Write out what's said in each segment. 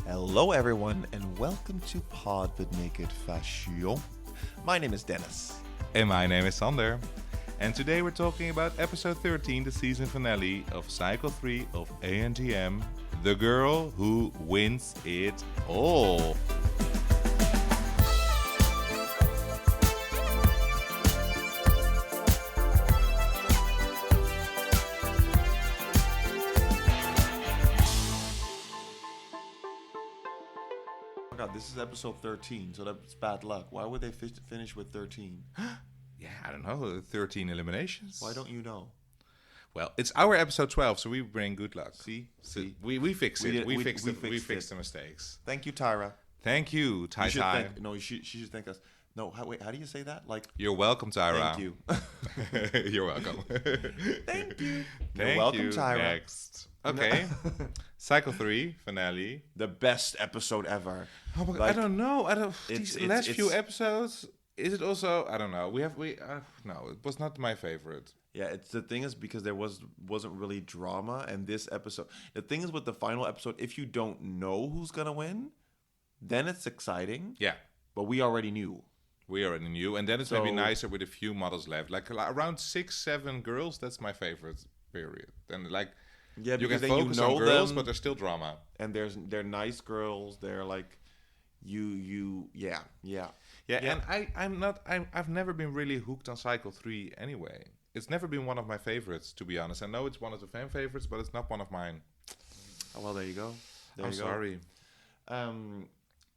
Hello, everyone, and welcome to Pod with Naked Fashion. My name is Dennis. And my name is Sander. And today we're talking about episode 13, the season finale of Cycle 3 of ANTM, The Girl Who Wins It All. God, this is episode 13, so that's bad luck. Why would they finish with 13? Yeah, I don't know, 13 eliminations. Why don't you know? Well, it's our episode 12, so we bring good luck. See? We fix it. We fixed fixed the mistakes. Thank you, Tyra. Thank you, Ty. She should thank us. No, wait, how do you say that? Like, you're welcome, Tyra. thank you. You're welcome. Thank you. You're You're welcome, you. Tyra. Next. Okay. Cycle 3, finale. The best episode ever. Oh my God, Like, I don't know. it's- These last few it's- episodes, is it also? I don't know. No, it was not my favorite. Yeah, it's the thing is because there wasn't really drama, and this episode. The thing is with the final episode, if you don't know who's gonna win, then it's exciting. Yeah, But we already knew. we already knew, and then it's maybe So- nicer with a few models left, like around 6-7 girls. That's my favorite period. And like Yeah, you can because then focus on girls, but there's still drama. and they're nice girls. They're like, yeah. Yeah, Yeah. and I've never been really hooked on Cycle 3 anyway. It's never been one of my favorites, to be honest. I know it's one of the fan favorites, but it's not one of mine. Oh, well, there you go. I'm sorry.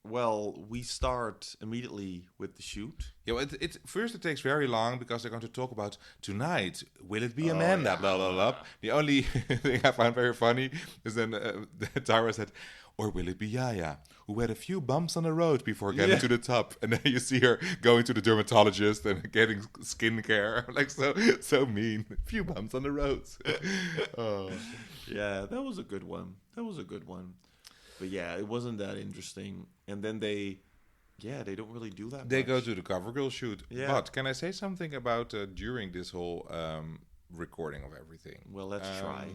Well, we start immediately with the shoot. Yeah, well, first it takes very long because they're going to talk about tonight. Will it be Amanda? yeah. Blah blah blah. The only thing I found very funny is then Tyra said, "Or will it be Yaya, who had a few bumps on the road before getting to the top?" And then you see her going to the dermatologist and getting skincare. Like so mean. A few bumps on the road. Oh. Yeah, that was a good one. But yeah, it wasn't that interesting. And then they don't really do that They much. go to the CoverGirl shoot. Yeah. But can I say something about during this whole recording of everything? Well, let's try.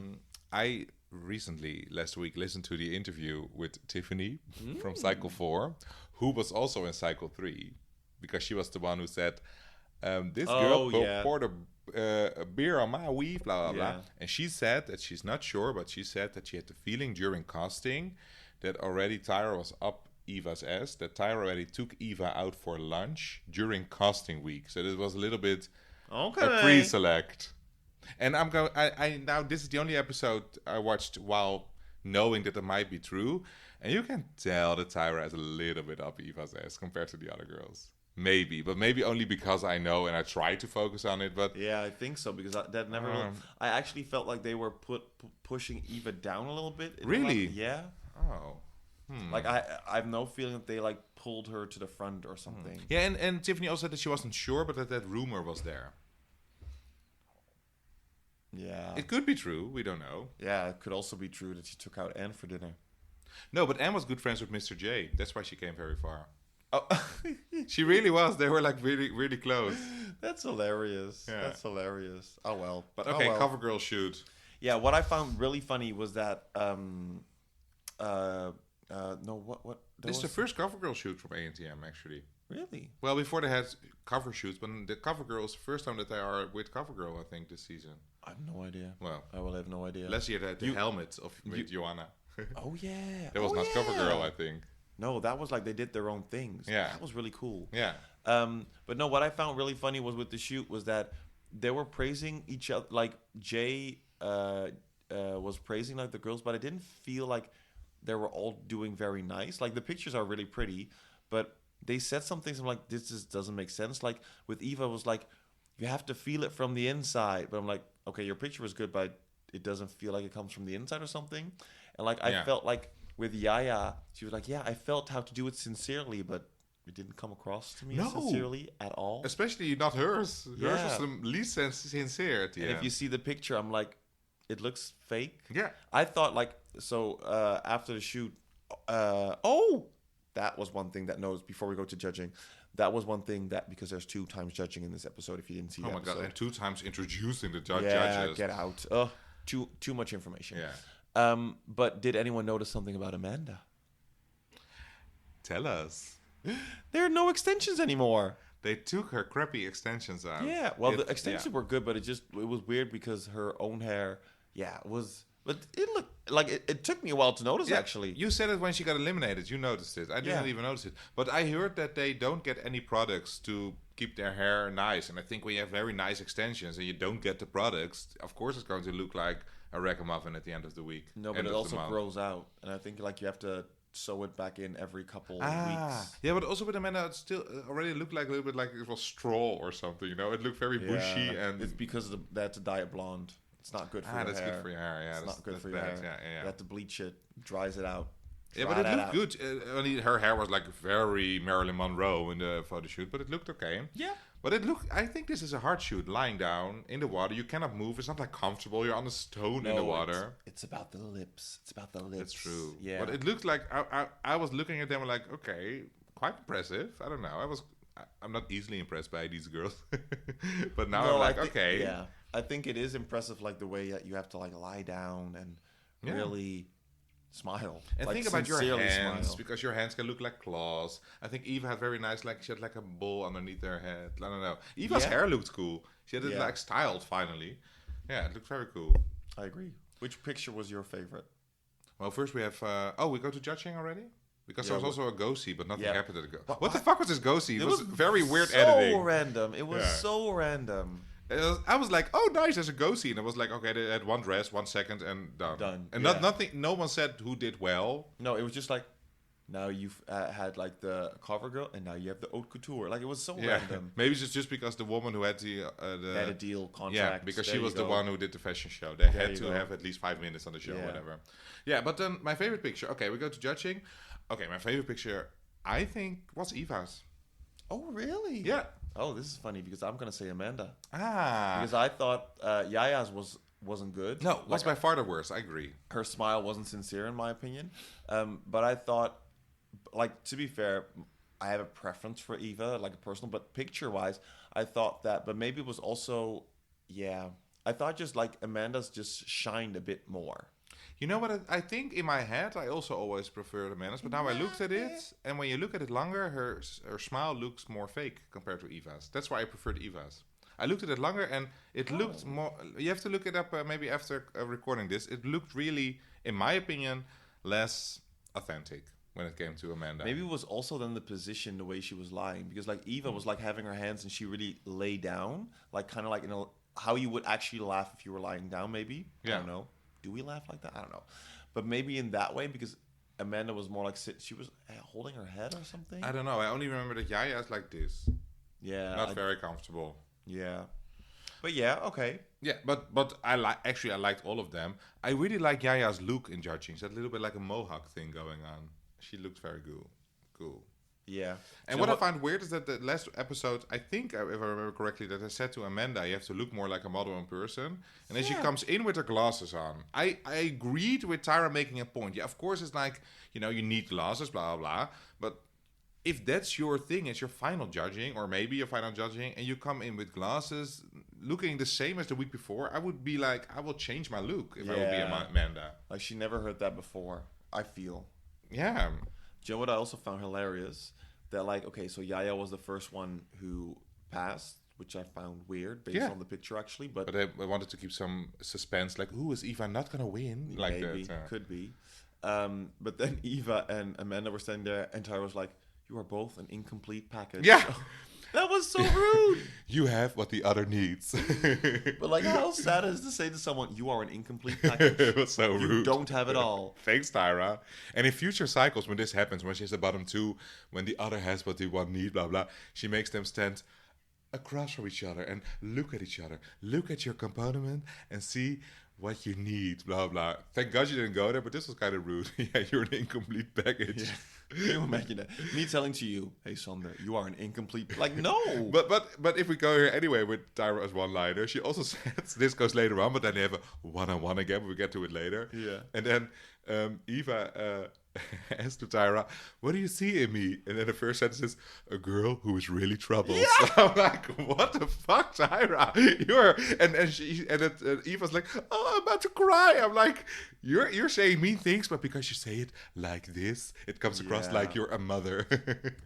I recently, last week, listened to the interview with Tiffany from Cycle 4, who was also in Cycle 3, because she was the one who said, this girl poured a beer on my weave, blah, blah, blah. Yeah. And she said that she's not sure, but she said that she had the feeling during casting that already Tyra was up Eva's ass, that Tyra already took Eva out for lunch during casting week. So it was a little bit a pre-select. And I now this is the only episode I watched while knowing that it might be true. And you can tell that Tyra has a little bit up Eva's ass compared to the other girls. Maybe, but maybe only because I know and I try to focus on it. But Yeah, I think so because that never. I actually felt like they were pushing Eva down a little bit. Really? Yeah. oh. Like I have no feeling that they like pulled her to the front or something. Yeah, and Tiffany also said that she wasn't sure, but that rumor was there. Yeah. It could be true. We don't know. Yeah, it could also be true that she took out Anne for dinner. No, but Anne was good friends with Mr. J. That's why she came very far. Oh, She really was. They were like really, really close. that's hilarious. Yeah. That's hilarious. Oh well. But okay, oh, well. CoverGirl shoot. Yeah, what I found really funny was that no, what This is the first CoverGirl shoot from ANTM, actually. really? Well, before they had cover shoots, but the CoverGirl is the first time that they are with CoverGirl, I think, this season. I have no idea. Well, I will have no idea. last year they had the helmet with Joanna. Oh yeah. That was Oh, not yeah. CoverGirl, I think. No, that was like they did their own things. Yeah. That was really cool. Yeah. But no, what I found really funny was with the shoot was that they were praising each other. Like Jay was praising like the girls, but I didn't feel like they were all doing very nice. Like the pictures are really pretty, but they said something like this just doesn't make sense. Like with Eva was like, you have to feel it from the inside. But I'm like, okay, your picture was good, but it doesn't feel like it comes from the inside or something. And like I felt like with Yaya, she was like, yeah, I felt how to do it sincerely, but it didn't come across to me No. sincerely at all. Especially not hers. Hers Yeah. was the least sincere at the And end. if you see the picture, I'm like, it looks fake. Yeah. I thought like, so after the shoot, that was one thing that knows before we go to judging. That was one thing that, because there's 2 times judging in this episode, if you didn't see Oh the my episode. God, and 2 times introducing the Yeah, judges. get out. Too much information. Yeah. But did anyone notice something about Amanda? Tell us. There are no extensions anymore. They took her crappy extensions out. Yeah, well, the extensions were good, but it was weird because her own hair, but it looked like it took me a while to notice, actually. You said it when she got eliminated. You noticed it. I didn't even notice it. But I heard that they don't get any products to keep their hair nice. And I think when you have very nice extensions and you don't get the products, of course it's going to look like a ragamuffin at the end of the week. No, but it also grows out. And I think like you have to sew it back in every couple weeks. Yeah, but also with Amanda, it still already looked like a little bit like it was straw or something, you know? It looked very bushy. And it's because they had to dye it blonde. It's not good for your hair. That's good for your hair, yeah. It's not good for your hair. Yeah. You have to bleach it, dries it out. Yeah, but it looked good. Only her hair was like very Marilyn Monroe in the photo shoot, but it looked okay. Yeah. But I think this is a hard shoot, lying down in the water. You cannot move. It's not like comfortable. You're on a stone in the water. It's about the lips. It's about the lips. That's true. Yeah. But it looked like, I was looking at them and like, okay, quite impressive. I don't know. I'm not easily impressed by these girls. But now I'm like, okay. Yeah. I think it is impressive, like the way that you have to like lie down and really smile. And like, think about your hands, smile. because your hands can look like claws. I think Eva had very nice, like she had like a bowl underneath her head. I don't know. Eva's hair looked cool. She had it like styled finally. Yeah, it looked very cool. I agree. Which picture was your favorite? Well, first we have. We go to judging already. Because there was also a go-see, but nothing happened at the go. What the fuck was this go-see? It was very weird editing. So random. It was so random. I was like, oh, nice, there's a go-see. And I was like, okay, they had one dress, 1 second, and done. And nothing. No one said who did well. No, it was just like, now you've had like the cover girl, and now you have the haute couture. Like, it was so random. Maybe it's just because the woman who had had a deal contract. Yeah, because she was the one who did the fashion show. They had to have at least 5 minutes on the show, whatever. Yeah, but then my favorite picture. Okay, we go to judging. Okay, my favorite picture, I think, was Eva's. Oh, really? Yeah. Oh, this is funny because I'm gonna say Amanda. Because I thought Yaya's wasn't good. No, was by far the worst. I agree. Her smile wasn't sincere, in my opinion. But I thought, like, to be fair, I have a preference for Eva, like a personal, but picture-wise, I thought that. But maybe it was also, I thought just like Amanda's just shined a bit more. You know what? I think in my head, I also always preferred Amanda's. But now I looked at it, and when you look at it longer, her smile looks more fake compared to Eva's. That's why I preferred Eva's. I looked at it longer, and it looked more... You have to look it up maybe after recording this. It looked really, in my opinion, less authentic when it came to Amanda. Maybe it was also then the position, the way she was lying. Because like Eva was like having her hands, and she really lay down. Like kind of like, how you would actually laugh if you were lying down, maybe. I don't know. Do we laugh like that? I don't know. But maybe in that way, because Amanda was more like, she was holding her head or something. I don't know. I only remember that Yaya's like this. Yeah. Not very comfortable. Yeah. But yeah, okay. Yeah, but I liked all of them. I really like Yaya's look in judging. It's a little bit like a mohawk thing going on. She looked very cool. Yeah. And what I find weird is that the last episode, I think, if I remember correctly, that I said to Amanda, you have to look more like a model in person. And then she comes in with her glasses on. I agreed with Tyra making a point. Yeah, of course, it's like, you need glasses, blah, blah, blah. But if that's your thing, it's your final judging, or maybe your final judging, and you come in with glasses looking the same as the week before, I would be like, I will change my look if I would be Amanda. Like, she never heard that before, I feel. Yeah. Do you know what I also found hilarious? That like, okay, so Yaya was the first one who passed, which I found weird based on the picture actually. But I wanted to keep some suspense, like, is Eva not going to win? Like maybe, that. Could be. But then Eva and Amanda were standing there, and Tyra was like, you are both an incomplete package. Yeah. That was so rude. You have what the other needs. But like, how sad is to say to someone, you are an incomplete package? It was so rude. You don't have it all. Thanks, Tyra. And in future cycles, when this happens, when she's the bottom two, when the other has what the one need, blah, blah, she makes them stand across from each other and look at each other. Look at your component and see what you need, blah, blah. Thank God you didn't go there, but this was kind of rude. Yeah, you're an incomplete package. Yeah. Can you imagine that? Me telling to you, hey, Sander, you are an incomplete... Like, no! But if we go here anyway with Tyra as one-liner, she also says, this goes later on, but then they have a one-on-one again, we'll get to it later. Yeah. And then Eva asked to Tyra, "What do you see in me?" And then the first sentence is, "A girl who is really troubled." Yeah. So I'm like, "What the fuck, Tyra? You're..." And Eva's like, "Oh, I'm about to cry." I'm like, "You're saying mean things, but because you say it like this, it comes across Yeah. like you're a mother."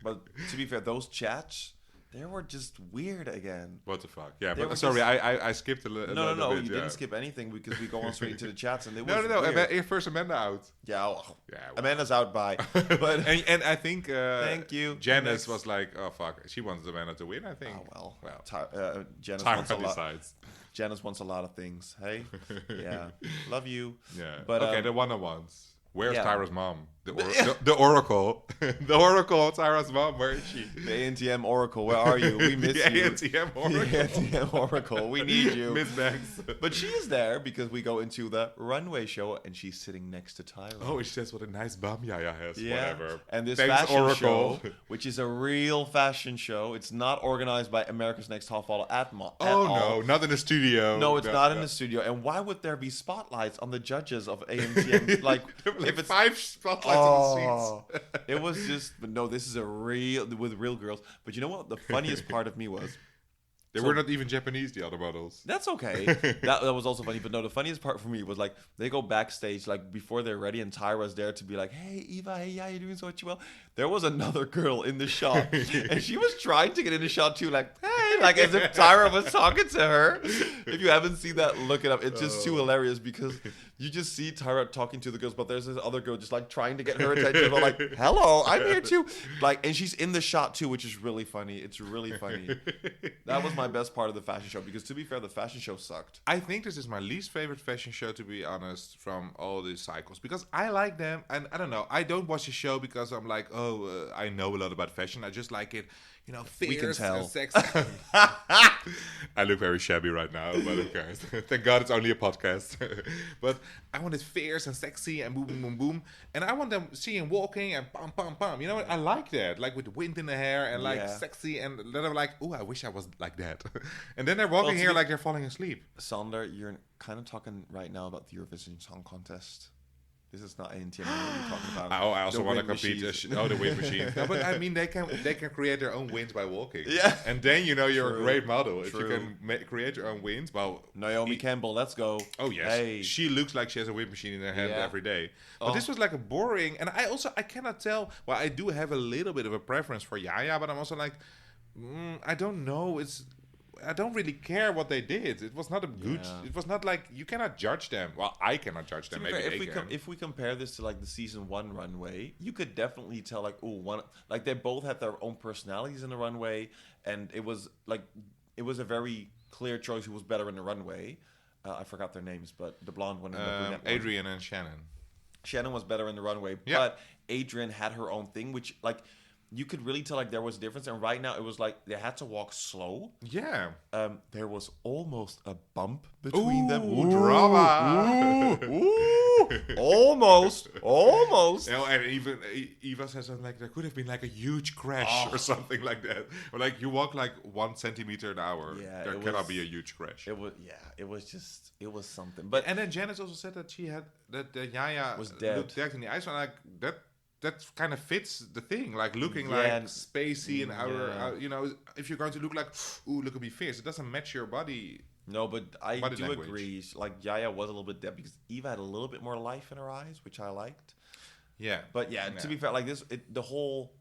But to be fair, those chats, they were just weird again. What the fuck? Yeah, They but were sorry, just- I skipped a little No, bit. you Yeah. didn't skip anything because we go on straight into the chats and it was No. weird. First Amanda out. Yeah, well, Yeah, well. Amanda's out by. But and I think Thank you. Janice Next. was like, "Oh fuck," she wants Amanda to win. I think. oh well, Well, Janice wants a Tyra lot. decides. Janice wants a lot of things. Hey, yeah, love you. Yeah. But, Okay, the one-on-ones. Where's yeah. Tyra's mom? The Oracle. The Oracle of Tyra's mom. Where is she? The ANTM Oracle, where are you? We miss The you. ANTM Oracle. The ANTM Oracle, we need you. Miss Banks. But she is there because we go into the runway show and she's sitting next to Tyra. Oh, she says what a nice bum Yaya has. Yeah. Whatever. And this Thanks, fashion Oracle. show, which is a real fashion show, it's not organized by America's Next Top Model at Oh all. no, not in the studio. No, it's not in the studio. And why would there be spotlights on the judges of AMTM? Like, There were like if it's 5 spotlights on the seats. it was just, but no, this is a real, with real girls. But you know what? The funniest part of me was, They were not even Japanese, the other models. that's okay. that was also funny. But no, the funniest part for me was like, they go backstage, like before they're ready, and Tyra's there to be like, "Hey, Eva, hey, yeah, you're doing so much well." There was another girl in the shot, and she was trying to get in the shot too, like, "Hey," like as if Tyra was talking to her. If you haven't seen that, look it up. It's just too hilarious because you just see Tyra talking to the girls, but there's this other girl just like trying to get her attention. But like, "Hello, I'm here too." Like, and she's in the shot too, which is really funny. It's really funny. That was my best part of the fashion show because, to be fair, the fashion show sucked. I think this is my least favorite fashion show, to be honest, from all these cycles, because I like them, and I don't know, I don't watch the show because I'm like, I know a lot about fashion. I just like it, fierce We can tell. and sexy. I look very shabby right now, but who cares? Thank God it's only a podcast. But I want it fierce and sexy and boom, boom, boom, boom. And I want them seeing walking and pam, pam, pam. You know what? I like that. Like with the wind in the hair and like Yeah. sexy. And then I'm like, I wish I was like that. And then they're walking to here be- like they're falling asleep. Sander, you're kind of talking right now about the Eurovision Song Contest. This is not ANTM. What you're talking about. I also The want to wind compete. machines. The wind machine. No, but I mean, they can create their own winds by walking. Yeah. And then you're a True. great model if you True. can create your own winds. Well, Naomi Campbell, let's go. oh yes, Hey. she looks like she has a wind machine in her hand Yeah. every day. But Oh. this was like a boring, and I cannot tell. Well, I do have a little bit of a preference for Yaya, but I'm also like, I don't know. I don't really care what they did. It was not a good. Yeah. It was not like you cannot judge them. Well, I cannot judge To them. be Maybe fair, they can. if we compare this to like the season 1 runway, you could definitely tell like they both had their own personalities in the runway, and it was a very clear choice who was better in the runway. I forgot their names, but the blonde one and the brunette one. Adrian and Shannon. Shannon was better in the runway, Yeah. but Adrian had her own thing, which like you could really tell like there was a difference. And right now it was like they had to walk slow. Yeah. There was almost a bump between them. Drama. Almost. And even Eva says something like there could have been like a huge crash or something like that. Or like you walk like 1 centimeter an hour. Yeah, There it cannot was- be a huge crash. It was something. But And then Janice also said that Yaya Was dead. looked dead in the eyes. And like that kind of fits the thing, like looking Yeah, like and- spacey and Yeah. if you're going to look like, look at me fierce, it doesn't match your body. no, but I Body do language. agree. Like Yaya was a little bit dead because Eva had a little bit more life in her eyes, which I liked. Yeah. But yeah, to be fair, like the whole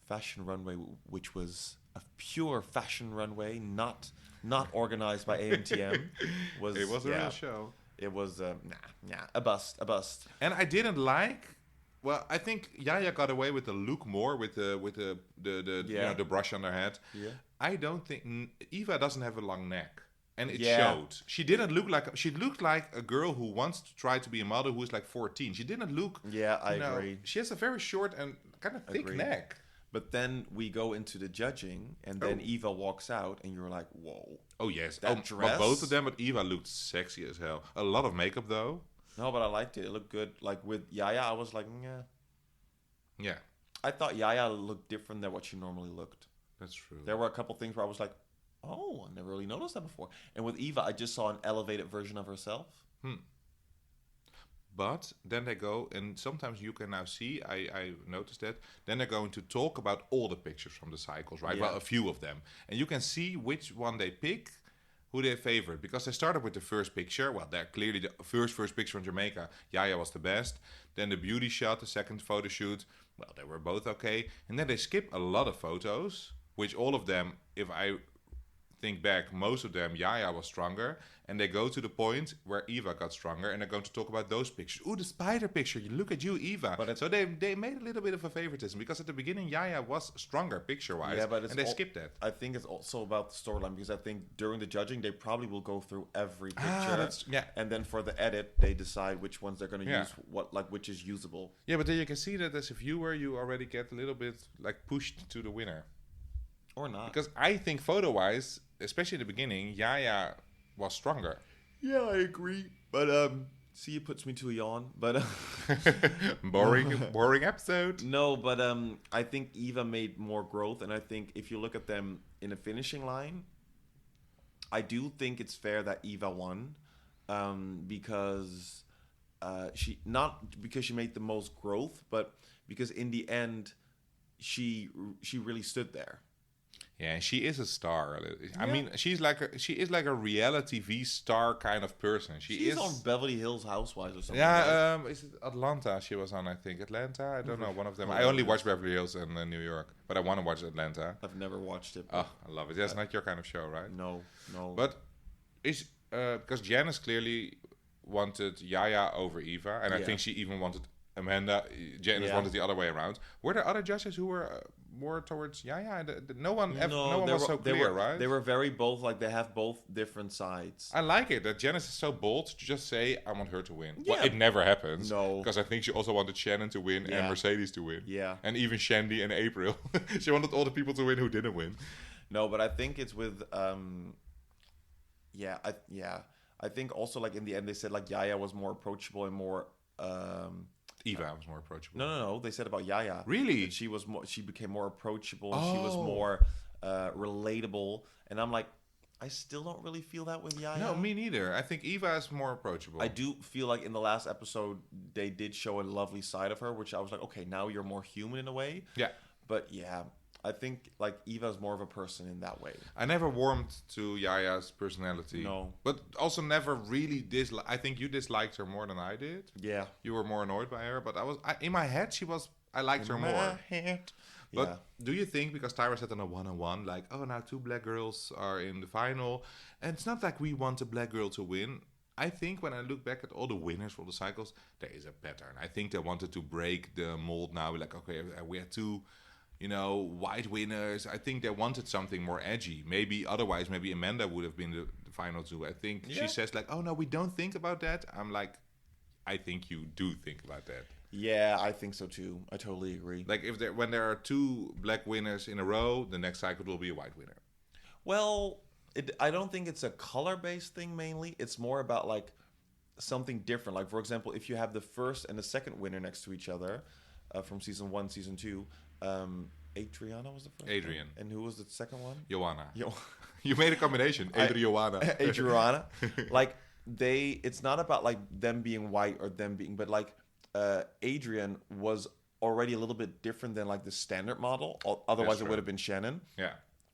fashion runway, which was a pure fashion runway, not organized by AMTM, was It was a real show. It was a bust. And I didn't like. Well, I think Yaya got away with the look more with the Yeah. the brush on her head. Yeah. I don't think Eva doesn't have a long neck, and it Yeah. showed. She didn't look like she looked like a girl who wants to try to be a model who is like 14. She didn't look. Yeah, I agree. She has a very short and kind of thick Agreed. neck. But then we go into the judging, and then Eva walks out, and you're like, whoa. Oh yes, That but dress? both of them. But Eva looked sexy as hell. A lot of makeup though. No, but I liked it. It looked good. Like with Yaya, I was like, yeah. Yeah, I thought Yaya looked different than what she normally looked. that's true. There were a couple things where I was like, oh, I never really noticed that before. And with Eva, I just saw an elevated version of herself. But then they go, and sometimes you can now see, I noticed that, then they're going to talk about all the pictures from the cycles, right? Yeah. Well, a few of them. And you can see which one they pick, who they favorite. Because they started with the first picture. Well, they're clearly the first picture on Jamaica. Yaya was the best. Then the beauty shot, the second photo shoot. Well, they were both okay. And then they skip a lot of photos, which all of them, if I think back, most of them, Yaya was stronger. And they go to the point where Eva got stronger, and they're going to talk about those pictures. Ooh, the spider picture. Look at you, Eva. But so they made a little bit of a favoritism, because at the beginning, Yaya was stronger picture-wise, Yeah, but and they skipped that. I think it's also about the storyline, because I think during the judging they probably will go through every picture, and then for the edit they decide which ones they're going to use, which is usable. Yeah, but then you can see that as a viewer, you already get a little bit like pushed to the winner, or not. Because I think photo-wise, especially in the beginning, Yaya was stronger. Yeah, I agree. But see, it puts me to a yawn. But boring episode. No, but I think Eva made more growth, and I think if you look at them in a finishing line, I do think it's fair that Eva won, because she made the most growth, but because in the end she really stood there. Yeah, she is a star. I mean, she is like a reality TV star kind of person. She's on Beverly Hills Housewives or something. Yeah, is it Atlanta? She was on, I think. Atlanta? I don't know. One of them. I only watch Beverly Hills and New York, but I want to watch Atlanta. I've never watched it. Oh, I love it. That's not your kind of show, right? No. But is because Janice clearly wanted Yaya over Eva, and I think she even wanted Amanda. Janice wanted the other way around. Were there other judges who were more towards Yaya? No one was so clear, right? They were very both, like, they have both different sides. I like it that Janice is so bold to just say, I want her to win. Yeah. Well, it never happens. No. Because I think she also wanted Shannon to win and Mercedes to win. Yeah. And even Shandy and April. She wanted all the people to win who didn't win. No, but I think it's with I think also, like, in the end they said, like, Yaya was more approachable and more Eva was more approachable. No. They said about Yaya. Really? That she became more approachable. She was more relatable. And I'm like, I still don't really feel that with Yaya. No, me neither. I think Eva is more approachable. I do feel like in the last episode they did show a lovely side of her, which I was like, okay, now you're more human in a way. Yeah. But yeah, I think, like, Eva's more of a person in that way. I never warmed to Yaya's personality. No. But also never really I think you disliked her more than I did. Yeah. You were more annoyed by her, but in my head I liked her more. But do you think, because Tyra said on a one-on-one, like, oh, now 2 black girls are in the final, and it's not like we want a black girl to win. I think when I look back at all the winners for the cycles, there is a pattern. I think they wanted to break the mold now. Like, okay, we had 2, white winners. I think they wanted something more edgy. Maybe Amanda would have been the final 2. I think she says, like, oh, no, we don't think about that. I'm like, I think you do think about that. Yeah, I think so too. I totally agree. Like, when there are 2 black winners in a row, the next cycle will be a white winner. Well, I don't think it's a color-based thing mainly. It's more about, like, something different. Like, for example, if you have the first and the second winner next to each other from season 1, season 2, Adriana was the first Adrian. one. And who was the second one? Joanna. You made a combination. Adriana. Adriana. Like, it's not about, like, them being white or them being, but, like, Adrian was already a little bit different than, like, the standard model. Otherwise it would have been Shannon. Yeah.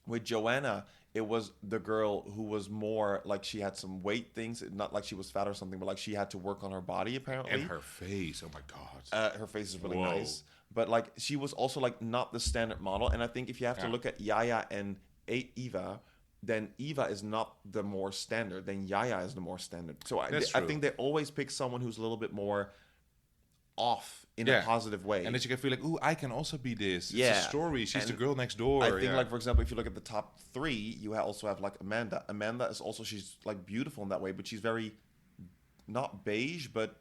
With Joanna, it was the girl who was more like, she had some weight things, not like she was fat or something, but like she had to work on her body apparently. And her face, oh my god. Her face is really nice. But like, she was also like not the standard model. And I think if you have to look at Yaya and Eva, then Eva is not the more standard, then Yaya is the more standard. So I think they always pick someone who's a little bit more off in a positive way. And that you can feel like, ooh, I can also be this. Yeah. It's a story. She's the girl next door. I think, like, for example, if you look at the top 3, you also have, like, Amanda. Amanda is also, she's, like, beautiful in that way, but she's very, not beige, but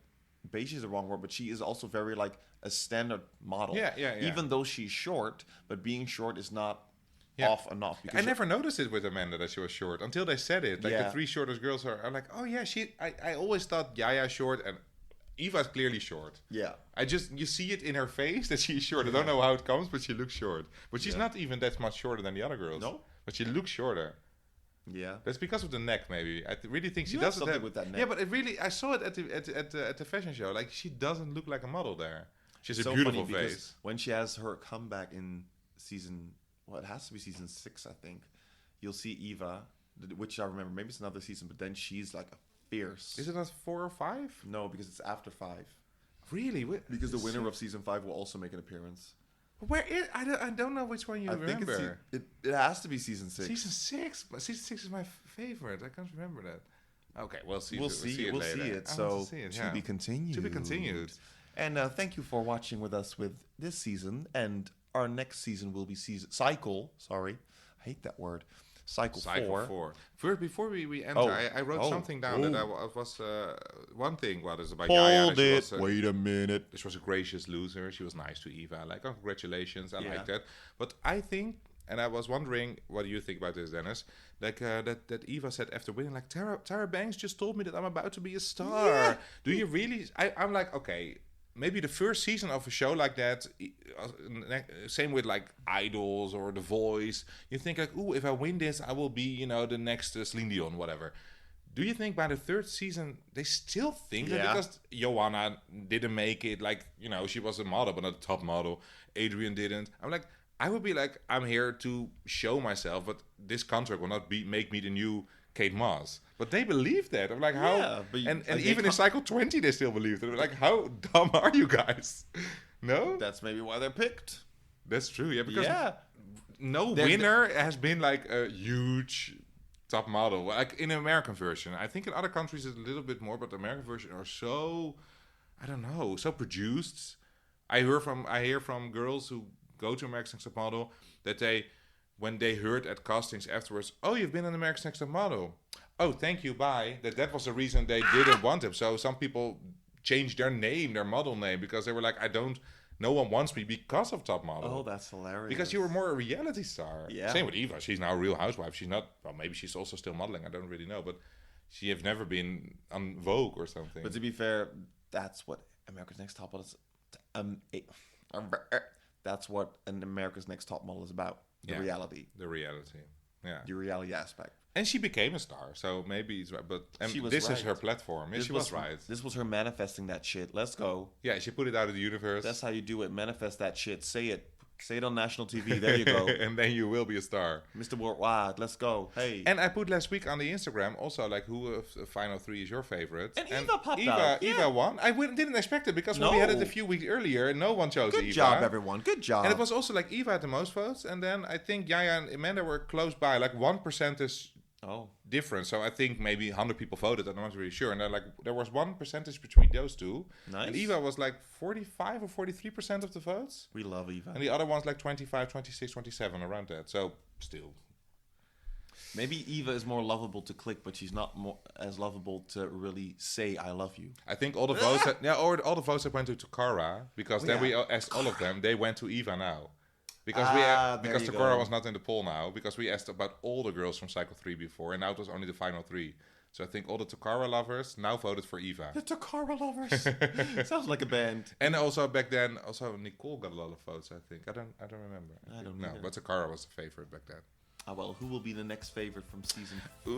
beige is the wrong word, but she is also very, like, a standard model. Yeah. Even though she's short, but being short is not off enough. I never noticed it with Amanda that she was short until they said it. Like, the 3 shortest girls are like, oh, yeah, I always thought Yaya short and Eva's clearly short. Yeah. You see it in her face that she's short. I don't know how it comes, but she looks short. But she's not even that much shorter than the other girls. No. But she looks shorter. Yeah. That's because of the neck, maybe. I really think she You have doesn't something have with that neck. Yeah, but it really. I saw it at the fashion show. Like she doesn't look like a model there. She has So a beautiful funny because face. when she has her comeback in season, well, it has to be season 6, I think. You'll see Eva, which I remember. Maybe it's another season, but then she's like a fierce. Is it not 4 or 5? No, because it's after 5. Really? Because the winner of season 5 will also make an appearance. Where is? I don't know which one you remember. Think it has to be season 6. Season 6, but season 6 is my favorite. I can't remember that. Okay, we'll see. We'll see it later. I want So to see it, to be continued. To be continued. And thank you for watching with us with this season. And our next season will be cycle. Sorry, I hate that word. Cycle 4. First, before we enter, Oh. I wrote something down that I was one thing. What is about Hold Yaya? it. Wait a minute. This was a gracious loser. She was nice to Eva. Like, oh, congratulations. I Yeah. like that. But I think, and I was wondering, what do you think about this, Dennis? Like that Eva said after winning, like Tyra Banks just told me that I'm about to be a star. Yeah. Do you really? I'm like, okay. Maybe the first season of a show like that, same with like Idols or The Voice, you think like, ooh, if I win this, I will be, the next Celine Dion, whatever. Do you think by the third season, they still think that Yeah. because Joanna didn't make it, like, she was a model, but not a top model. Adrian didn't. I'm like, I would be like, I'm here to show myself, but this contract will not make me the new Kate Moss. But they believe that. I'm like, how? Yeah, but and like even in cycle 20, they still believe that. I'm like, how dumb are you guys? No? That's maybe why they're picked. That's true, yeah. Because Yeah. no winner has been like a huge top model. Like in the American version. I think in other countries it's a little bit more, but the American version are so, I don't know, so produced. I hear from girls who go to America's Next Top Model that when they heard at castings afterwards, oh, you've been on America's Next Top Model. Oh, thank you, bye. That was the reason they didn't want him. So some people changed their model name, because they were like, no one wants me because of Top Model. Oh, that's hilarious. Because you were more a reality star. Yeah. Same with Eva. She's now a Real Housewife. She's not, well, maybe she's also still modeling. I don't really know. But she has never been on Vogue or something. But to be fair, that's what America's Next Top Model is. That's what an America's Next Top Model is about. The reality. The reality. Yeah. The reality aspect. And she became a star, so maybe it's right. But She was this right. is her platform. Yeah, she was right. This was her manifesting that shit. Let's go. Yeah, she put it out of the universe. That's how you do it. Manifest that shit. Say it. Say it on national TV. There you go. And then you will be a star. Mr. Worldwide. Let's go. Hey. And I put last week on the Instagram also, like, who of the final 3 is your favorite? And Eva popped out. Eva Yeah. won. I didn't expect it, because when we had it a few weeks earlier, no one chose Eva. Good job, everyone. Good job. And it was also like Eva had the most votes, and then I think Yaya and Amanda were close by, like 1% is difference. So I think maybe 100 people voted. I'm not really sure. And then, like, there was 1% between those two. Nice. And Eva was like 45 or 43% of the votes. We love Eva. And the other one's like 25, 26, 27, around that. So still. Maybe Eva is more lovable to click, but she's not as lovable to really say "I love you." I think all the votes, all the votes that went to Takara, because then we asked all of them. They went to Eva now. Because because Takara was not in the poll now, because we asked about all the girls from Cycle 3 before, and now it was only the final 3. So I think all the Takara lovers now voted for Eva. The Takara lovers. Sounds like a band. And also back then, Nicole got a lot of votes. I think I don't remember. I don't know. either. But Takara was the favorite back then. Well, who will be the next favorite from season 4?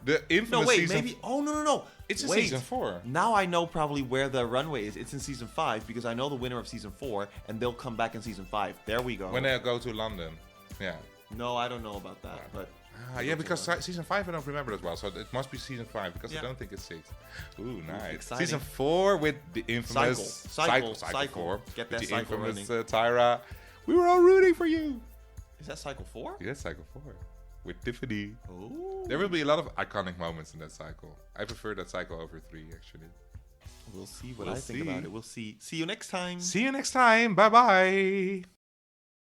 The infamous No, wait, season. maybe. Oh no! It's in wait. season 4. Now I know probably where the runway is. It's in season 5 because I know the winner of season 4, and they'll come back in season 5. There we go. When they go to London. Yeah. No, I don't know about that, but. Yeah, because season 5 I don't remember as well, so it must be season 5, because I don't think it's 6. Ooh, nice. Exciting. Season 4 with the infamous Cycle 4. Get that with the cycle infamous running. Tyra. We were all rooting for you. Is that cycle 4? Yeah, cycle 4 with Tiffany. Oh. There will be a lot of iconic moments in that cycle. I prefer that cycle over 3, actually. We'll see what I think about it. We'll see. See you next time. See you next time. Bye bye.